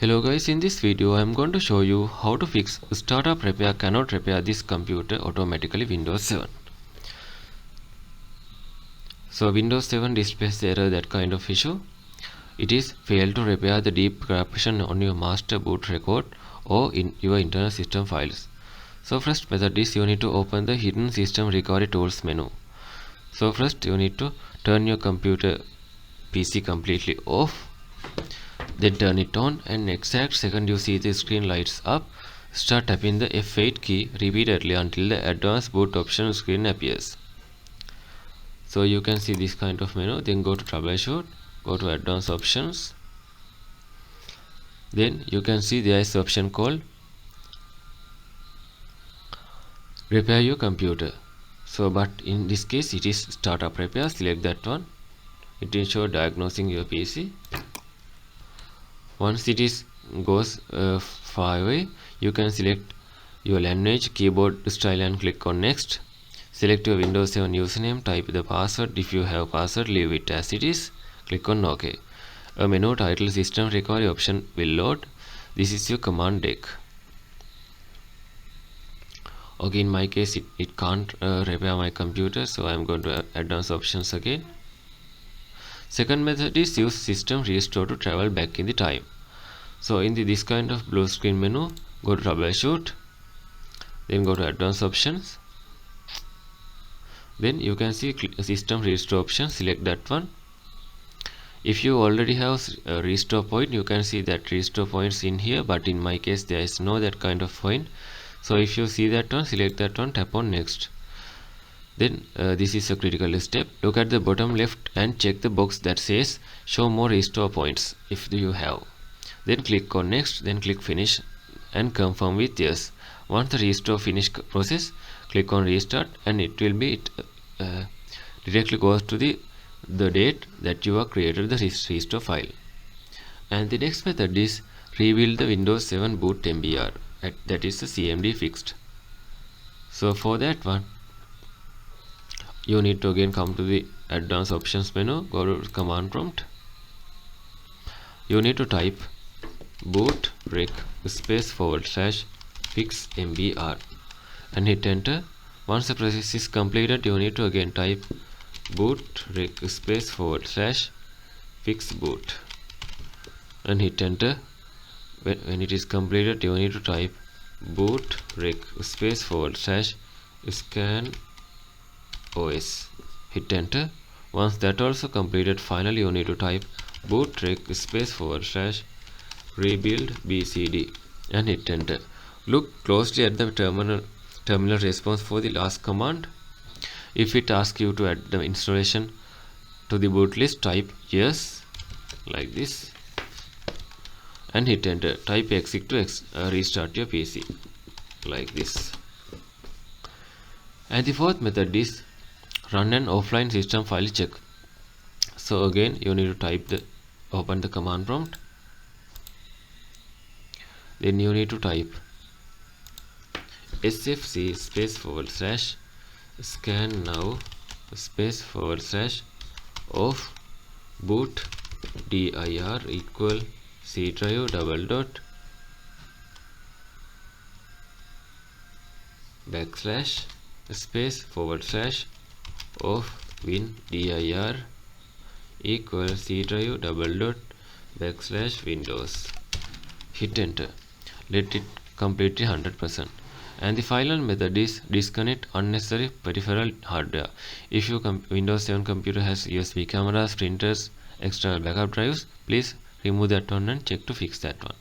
Hello guys, in this video I am going to show you how to fix startup repair cannot repair this computer automatically Windows 7. So Windows 7 displays the error that kind of issue. It is failed to repair the deep corruption on your master boot record or in your internal system files. So first method is you need to open the hidden system recovery tools menu. So first you need to turn your computer PC completely off. Then turn it on, and exact second you see the screen lights up, start tapping the F8 key repeatedly until the advanced boot option screen appears. So you can see this kind of menu. Then go to troubleshoot, go to advanced options. Then you can see there is option called repair your computer. So but in this case it is startup repair. Select that one. It will show diagnosing your PC. Once it is goes far away, you can select your language, keyboard style and click on next. Select your Windows 7 username, type the password. If you have password, leave it as it is. Click on OK. A menu titled System Recovery option will load. This is your command deck. Okay, in my case it can't repair my computer, so I am going to advanced options again. Second method is use system restore to travel back in the time. So in this kind of blue screen menu, go to troubleshoot, then go to advanced options. Then you can see system restore option, select that one. If you already have a restore point, you can see that restore points in here, but in my case there is no that kind of point. So if you see that one, select that one, tap on next. Then this is a critical step. Look at the bottom left and check the box that says show more restore points if you have. Then click on next, then click finish and confirm with yes. Once the restore finish process, click on restart and it will be directly goes to the date that you have created the restore file. And the next method is rebuild the Windows 7 boot MBR, that is the CMD fixed. So for that one, you need to again come to the advanced options menu, go to command prompt. You need to type boot rec space / fix mbr and hit enter. Once the process is completed, you need to again type boot rec space / fix boot and hit enter. When it is completed, you need to type boot rec space / scan OS, hit enter. Once that also completed, finally you need to type boot rec space / rebuild bcd and hit enter. Look closely at the terminal response for the last command. If it asks you to add the installation to the boot list, type yes like this and hit enter. Type exit to restart your PC like this. And the fourth method is run an offline system file check. So again you need to open the command prompt. Then you need to type sfc space / scan now space / of boot dir equal c drive / space / of win dir equal c drive / windows. Hit enter. Let it complete 100%. And the final method is disconnect unnecessary peripheral hardware. If your Windows 7 computer has USB cameras, printers, external backup drives, please remove that one and check to fix that one.